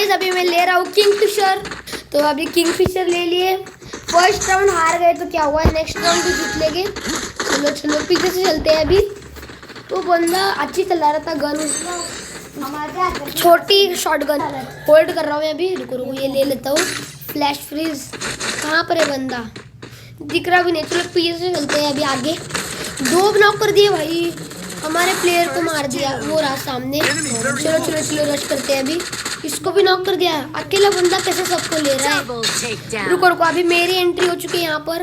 Guys अभी मैं ले रहा हूँ किंगफिशर। तो अभी किंगफिशर ले लिए। फर्स्ट राउंड हार गए तो क्या हुआ, नेक्स्ट राउंड भी जीत लेंगे। चलो चलो पीछे से चलते हैं अभी। तो बंदा अच्छी चला रहा था गन, छोटी शॉट गन होल्ड कर रहा हूँ मैं अभी। रुको रुको ये ले लेता हूँ। फ्लैश फ्रीज कहाँ पर है बंदा, दिख रहा भी नहीं। चलो पीछे से चलते हैं अभी आगे। 2 नॉक कर दिए भाई, हमारे प्लेयर को मार दिया, वो रहा सामने। चलो चलो चलो रश करते हैं अभी। इसको भी नॉक कर दिया। अकेला बंदा कैसे सबको ले रहा है। रुको रुको अभी मेरी एंट्री हो चुकी है यहाँ पर,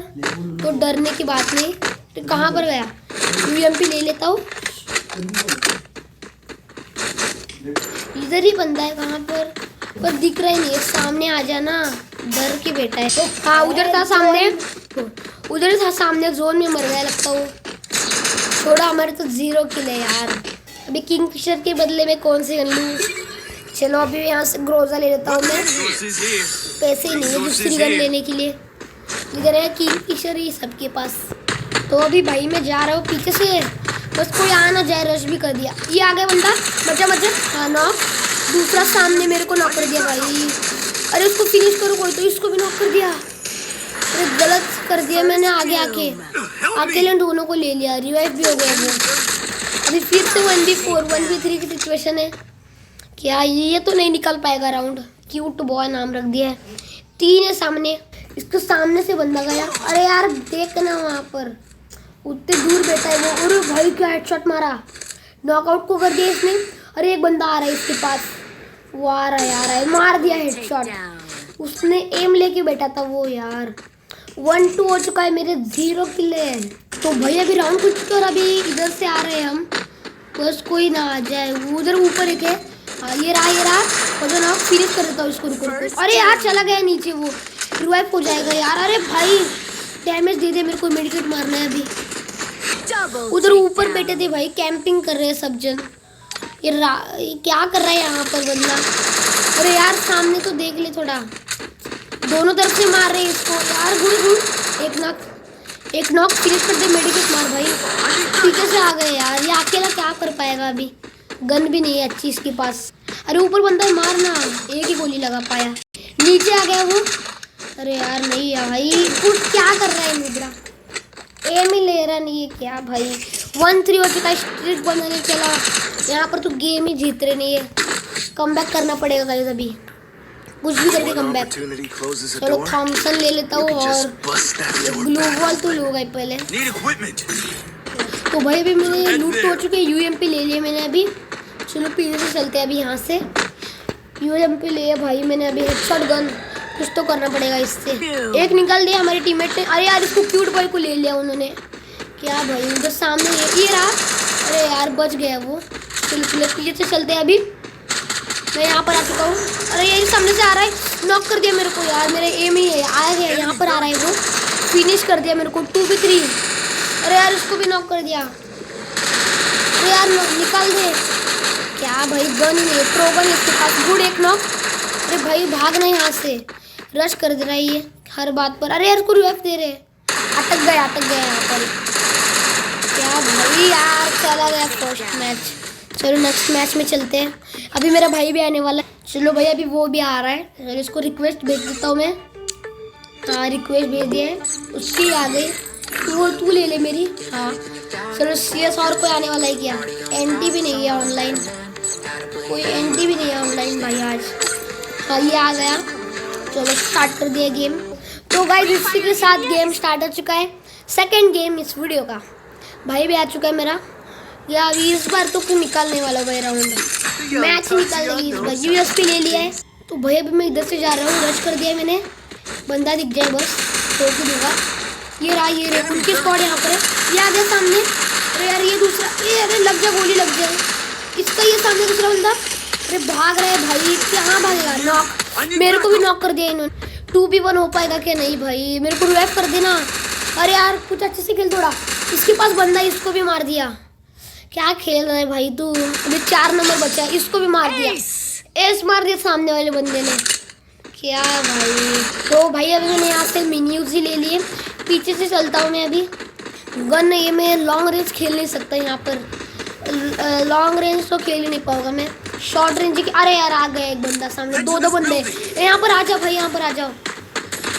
तो डरने की बात नहीं। तो कहाँ पर गया, यूएमपी ले लेता हूँ। इधर ही बंदा है, कहाँ पर दिख रहा ही नहीं है। सामने आ जाना, डर के बैठा है। हाँ उधर था सामने, उधर था सामने। जोन में मर गया लगता हूँ। थोड़ा हमारे तो 0 किल है यार। अभी किंगफिशर के बदले में कौन सी गन लूँ। चलो अभी यहाँ से ग्रोजा ले लेता हूँ मैं। पैसे ही नहीं है दूसरी गन लेने के लिए। इधर है किंगफिशर ही सबके पास। तो अभी भाई मैं जा रहा हूँ पीछे से, बस कोई आ ना जाए। रश भी कर दिया, ये आ गया बंदा। बचा बचा, हाँ नॉक। दूसरा सामने मेरे को नॉक कर दिया भाई। अरे उसको फिनिश करो कोई, तो इसको भी नॉक कर दिया। अरे गलत कर दिया मैंने, आगे आके अकेले दोनों को ले लिया। रिवाइव भी हो गया वो। अभी फिर से 1v4 1v3 की सिचुएशन है। क्या ये तो नहीं निकल पाएगा राउंड। क्यूट बॉय नाम रख दिया है। 3 है सामने, इसको सामने से बंदा गया। अरे यार देखना वहाँ पर उतने दूर बैठा है वो। अरे भाई क्या हेडशॉट मारा, नॉकआउट को कर दिया इसने। अरे एक बंदा आ रहा है इसके पास, वो आ रहा है, मार दिया हेडशॉट। उसने एम लेके बैठा था वो यार। 1-2 हो चुका है, मेरे 0 किल है। तो भाई अभी राउंड कुछ कर, अभी इधर से आ रहे हैं हम, बस कोई ना आ जाए। उधर ऊपर एक है, हाँ ये रहा। और जो ना फिनिश कर देता हूँ इसको। रुको अरे यार चला गया नीचे, वो रिवाइव हो जाएगा यार। अरे भाई डैमेज दे दे मेरे को, मेडिकेट मारना है अभी। उधर ऊपर बैठे थे भाई, कैंपिंग कर रहे हैं सब जन। ये क्या कर रहा है यहाँ पर बंदा। अरे यार सामने तो देख ले थोड़ा, दोनों तरफ से मार रहे हैं इसको यार। गुड एक नॉक फिनिश कर दे, मेडिकेट मार भाई। पीछे से आ गए यार, ये अकेला क्या कर पाएगा अभी। गन भी नहीं है अच्छी इसके पास। अरे ऊपर बंदा मारना, एक ही गोली लगा पाया। नीचे आ गया वो। अरे यार नहीं है भाई, कुछ क्या कर रहा है मुद्रा, एम ही ले रहा नहीं है क्या भाई। 1-3 हो चुका है, स्ट्रिक बनाने चला। यहाँ पर तो गेम ही जीत रहे नहीं है। कमबैक करना पड़ेगा गाइस अभी, कुछ भी करके कमबैक। चलो थॉमसन ले लेता हूँ और ग्लू वॉल तो लूँगा पहले। तो भाई अभी मैंने लूट तो हो चुके, यूएमपी ले लिया मैंने अभी। चलो पीछे से चलते हैं अभी यहाँ से। यूएमपी ले भाई मैंने अभी, हेडशॉट गन कुछ तो करना पड़ेगा इससे। एक निकाल दिया हमारी टीममेट ने। अरे यार इसको क्यूट बॉय को ले लिया उन्होंने। क्या भाई उधर सामने ये रहा। अरे यार बच गया वो। चलो चलो पीछे से चलते हैं अभी। मैं यहाँ पर आ चुका हूँ। अरे ये सामने से आ रहा है, नॉक कर दिया मेरे को यार। मेरे एम ही है, आया है यहाँ पर आ रहा है वो। फिनिश कर दिया मेरे को 2v3। अरे यार इसको भी नॉक कर दिया। अरे यार निकाल दे। क्या भाई गन नहीं है, प्रो गन इसके पास। गुड एक नॉक। अरे भाई भागना यहाँ से, रश कर दे रहा है ये हर बात पर। अरे यार इसको रिवाइव दे रहे, अटक गया यहाँ पर। क्या भाई यार चला गया फर्स्ट मैच। चलो नेक्स्ट मैच में चलते हैं। अभी मेरा भाई भी आने वाला है। चलो भाई अभी वो भी आ रहा है। चलो इसको रिक्वेस्ट भेज देता हूँ मैं। हाँ रिक्वेस्ट भेज दिया है, उसकी आ गई। तू ले ले मेरी। हाँ चलो CS और कोई आने वाला है क्या। एंटी भी नहीं है ऑनलाइन, कोई एंटी भी नहीं है ऑनलाइन भाई आज। हाँ ये आ गया। चलो स्टार्ट कर दिया गेम। तो गाइस इसी के साथ गेम स्टार्ट हो चुका है, सेकंड गेम इस वीडियो का। भाई भी आ चुका है मेरा। या अभी इस बार तो क्यों निकालने वाला भाई राउंड, मैच निकाल देगी इस बार। यूएसपी ले लिया है। तो भाई अभी मैं इधर से जा रहा हूँ, रश कर दिया मैंने। बंदा दिख जाए बस तो भी दूंगा। ये रहा उनकी स्क्वाड यहाँ पर है। ये आ गया सामने। अरे यार ये दूसरा, ये अरे लग जाए, गोली लग जाए इसका। ये सामने दूसरा बंदा, अरे भाग रहा है भाई, कहाँ भागेगा। नॉक, मेरे को भी नॉक कर दिया इन्होंने। 2v1 हो पाएगा क्या, नहीं भाई मेरे को रिवाइव कर देना। अरे यार कुछ अच्छे से खेल थोड़ा। इसके पास बंदा, इसको भी मार दिया। क्या खेल रहा है भाई तू। अभी 4 नंबर बचा है, इसको भी मार दिया। एस मार दिया सामने वाले बंदे ने। क्या भाई। तो भाई अभी मैंने यहाँ से मिनी यूजी ले लिए। पीछे से चलता हूँ मैं अभी। गन ये मैं लॉन्ग रेंज खेल नहीं सकता यहाँ पर। लॉन्ग रेंज तो खेल ही नहीं पाऊंगा मैं। शॉर्ट रेंज की। अरे यार आ गया एक बंदा सामने, दो बंदे। यहाँ पर आ जाओ भाई, यहाँ पर आ जाओ।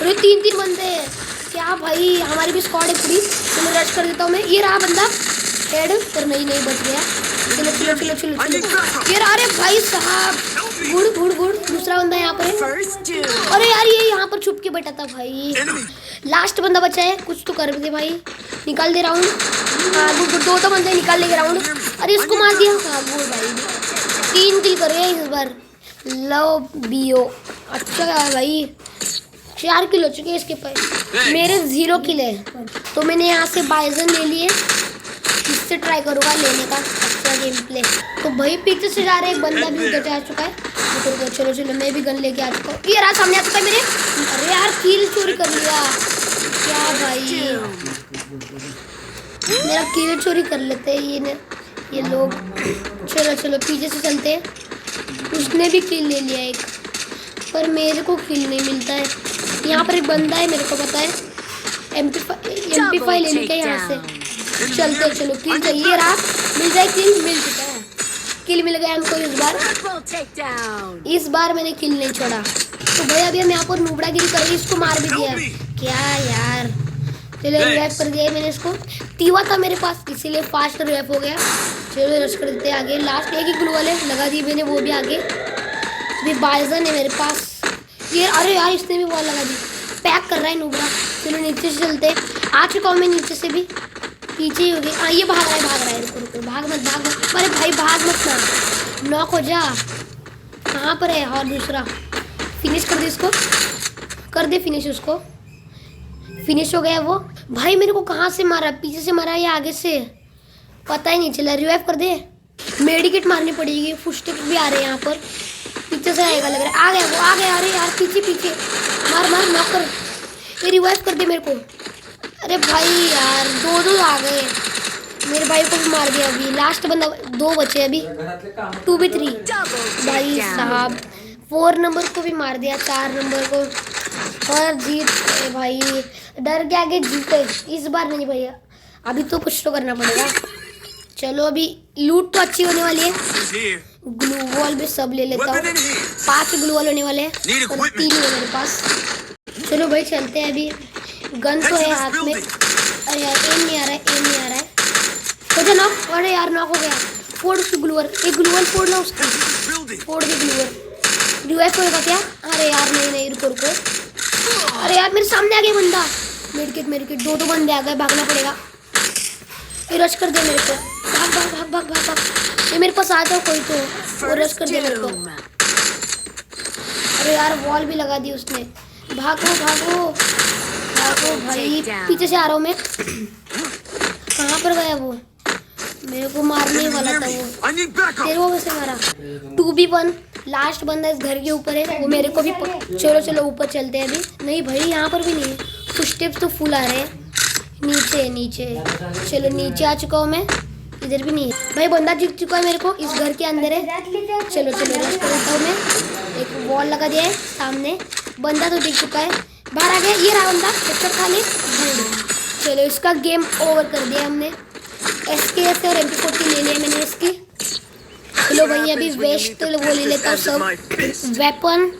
अरे 3 बंदे हैं क्या भाई, हमारी भी स्क्वाड है पूरी। चलो रश कर देता हूँ मैं। ये रहा बंदा हेड, पर नहीं बच गया। चलो चलो चलो चलो चलो यार। अरे भाई साहब गुड़ दूसरा बंदा यहाँ पर है। अरे यार ये यहाँ पर छुप के बैठा था भाई। लास्ट बंदा बचा है, कुछ तो कर दे भाई। निकाल दे राउंड। हाँ गुड, दो बंदे निकाल लेंगे राउंड। अरे इसको मार दिया। हाँ गुड भाई, 3 किल करे इस बार। लो बीओ, अच्छा है भाई। 4 किल हो चुके हैं इसके पास, मेरे 0 किल है। तो मैंने यहाँ से बाइजन ले लिए, इससे ट्राई करूँगा लेने का अच्छा गेम प्ले। तो भाई पीछे से जा रहे एक बंदा भी उधर जा चुका है। तो चलो चलो मैं भी गन लेके आ चुका हूँ। ये रहा सामने आ चुका है मेरे। अरे यार किल चोरी कर लिया क्या भाई, मेरा किल चोरी कर लेते हैं ये लोग। चलो चलो पीछे से चलते हैं। उसने भी किल ले लिया एक, पर मेरे को किल नहीं मिलता है। यहाँ पर एक बंदा है, मेरे को पता है। MP5 ले लेके यहाँ से चलते। चलो किल चाहिए रहा, मिल जाए किल। मिल चुका है, किल मिल गया हमको इस बार। इस बार मैंने किल नहीं छोड़ा। तो भाई अभी हम यहाँ पर नुबड़ागिरी करेंगे। इसको मार भी दिया क्या यार। चलो रिवाइव कर दिया मैंने इसको। टीवा था मेरे पास इसीलिए फास्ट रिवाइव हो गया। चलो रश कर देते आगे। लास्ट एक ही ग्लू वाले लगा दी मैंने, वो भी आगे। अभी बाइजन है मेरे पास ये। अरे यार इसने भी वॉल लगा दी, पैक कर रहा है नुबड़ा। चलो नीचे से चलते। आ चुका हूँ मैं नीचे से भी, पीछे ही हो गई। हाँ ये भाग रहा है। रुको भाग मत। अरे भाई भाग मत ना, नॉक हो जा। कहाँ पर है? और दूसरा फिनिश कर दे इसको, कर दे फिनिश उसको। फिनिश हो गया वो। भाई मेरे को कहाँ से मारा, पीछे से मारा या आगे से पता ही नहीं चला। रिवाइव कर दे, मेडिकेट मारनी पड़ेगी। फुटस्टेप्स भी आ रहे हैं यहाँ पर, पीछे से आएगा लग रहा है। आ गया वो, आ गया। अरे यार पीछे मार नॉक कर। ये रिवाइव कर दे मेरे को। अरे भाई यार दो आ गए, मेरे भाई को भी मार दिया। अभी लास्ट बंदा 2 बचे अभी, 2v3 भाई साहब। 4 नंबर को भी मार दिया, 4 नंबर को। और जीत गए भाई, डर के आगे जीते इस बार नहीं भैया। अभी तो कुछ तो करना पड़ेगा। चलो अभी लूट तो अच्छी होने वाली है। ग्लू वॉल भी सब ले लेता हूँ। 5 ग्लू वॉल होने वाले हैं, 3 है मेरे पास। चलो भाई चलते हैं। अभी गन तो है हाथ में। अरे यार एम नहीं आ रहा है। हो जा नॉक। अरे यार नॉक हो गया। फोड़ उसकी ग्लूअर, एक ग्लूअर फोड़ ना उसकी, फोड़ दे ग्लूअर। रिवाइव होएगा क्या? अरे यार नहीं रुको। अरे यार मेरे सामने आ गया बंदा। मेडिकेट 2 बंदे आ गए, भागना पड़ेगा। ये रश कर दे मेरे को। भाग। ये मेरे पास आ जाओ कोई तो, वो रश कर दे मेरे को। अरे यार वॉल भी लगा दी उसने। भागो भाई, पीछे से आ रहा हूँ मैं। कहाँ पर गया वो? मेरे को मारने वाला था वो। तेरे को कैसे मारा? 2v1 लास्ट बंदा इस घर के ऊपर है, वो मेरे को भी चलो ऊपर चलते हैं अभी। नहीं भाई यहाँ पर भी नहीं है, कुछ स्टेप्स तो फुल आ रहे हैं। नीचे चलो नीचे आ चुका हूँ मैं, इधर भी नहीं है भाई। बंदा दिख चुका है मेरे को, इस घर के अंदर है। चलो रश करता हूँ मैं। एक वॉल लगा दिया है सामने, बंदा तो दिख चुका है, बाहर आ गया। ये रहा बंदा, चक्कर खा ले। चलो इसका गेम ओवर कर दिया हमने। SKS और MP40 ले लिया मैंने इसकी। चलो भाई अभी वेस्ट वो ले लेता हूँ सब। वेपन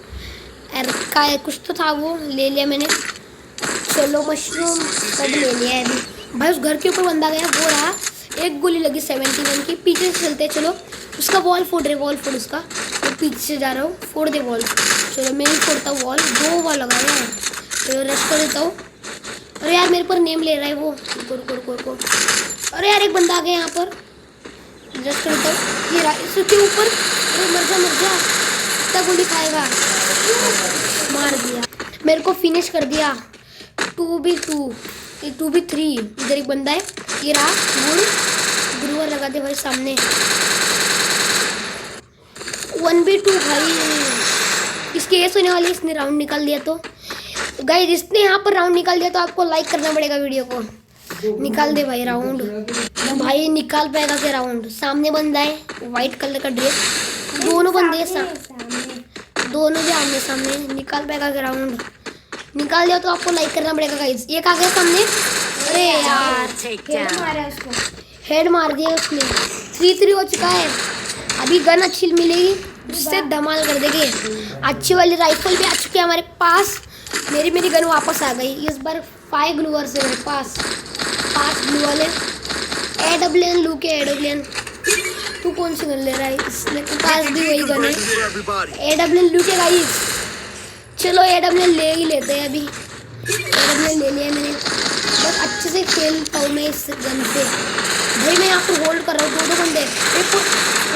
का कुछ तो था वो ले लिया मैंने। चलो मशरूम सब ले लिया है अभी। भाई उस घर के ऊपर बंदा गया, वो रहा। एक गोली लगी 71 की। पीछे से चलते चलो, उसका वॉल फोड़ रहे, वॉल फोड़ उसका। तो पीछे से जा रहा हूँ, फोड़ दे वॉल। चलो मैं ही फोड़ता हूँ वॉल, 2 वॉल लगाया है। चलो रश कर देता हूँ। अरे यार मेरे पर नेम ले रहा है वो। रुको। अरे यार एक बंदा आ गया यहाँ पर, रश कर देता हूँ। ये रहा इसके ऊपर। अरे मर जा कितना गोली खाएगा। मार दिया, मेरे को फिनिश कर दिया। 2v2 2v3। इधर एक बंदा है, ये रहा। ग्लूअर लगा दे भाई सामने। 1v2 भाई, इसकी एस होने वाली। इसने राउंड निकाल दिया। तो गाइस जिसने यहाँ पर राउंड निकाल दिया तो आपको लाइक करना पड़ेगा वीडियो को। निकाल दे भाई राउंड। भाई निकाल पाएगा क्या राउंड? सामने बंदा है, व्हाइट कलर का ड्रेस। दोनों बंदे दोनों भी आमने सामने। निकाल पाएगा क्या राउंड? निकाल दिया तो आपको लाइक करना पड़ेगा गाइस। एक आ गया सामने। अरे यार हेड मार दिया उसने। 3-3 हो चुका है। अभी गन अच्छी मिलेगी जिससे धमाल कर देगी। अच्छी वाली राइफल भी आ चुकी है हमारे पास। मेरी गन वापस आ गई। इस बार 5 ग्लूअर्स है मेरे पास, 5 ग्लू वाले। AWN लू के AWN, तू कौन सी गन ले रहा है? इसमें तो पास भी वही गन है AWN लू के गाइस। चलो AWN ले ही लेते हैं अभी। AWN ले लिया मैंने। बस अच्छे से खेलता हूँ मैं इस गन से। भाई मैं यहाँ पर होल्ड कर रहा हूँ, 2 बंदे।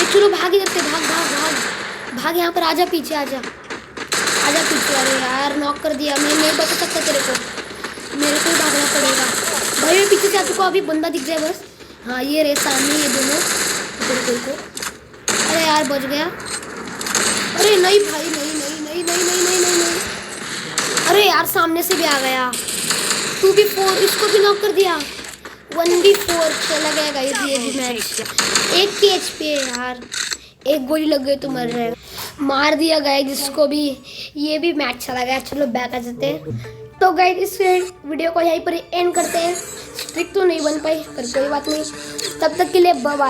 एक चलो भाग इधर से, भाग भाग भाग भाग यहाँ पर। आजा पीछे, आजा आजा पीछे। अरे यार नॉक कर दिया। मैं नहीं बचा सकता तेरे को, मेरे को ही भागना पड़ेगा। भाई मैं पीछे से आ चुका हूँ, अभी बंदा दिख जाए बस। हाँ ये रहे सामने ये दोनों। को अरे यार बच गया। अरे नहीं भाई, नहीं नहीं नहीं नहीं नहीं नहीं नहीं नहीं। अरे यार सामने से भी आ गया। 2v4, इसको भी नॉक कर दिया। 1v4 चला गया गाइस ये भी मैच। 1 की HP है यार, 1 गोली लग गई तो मर जाएगा। मार दिया गाइस जिसको भी। ये भी मैच चला गया। चलो बैक आ जाते हैं। तो गाइस इस वीडियो को यहीं पर एंड करते हैं। स्ट्रिक तो नहीं बन पाई पर कोई बात नहीं। तब तक के लिए बाय बाय।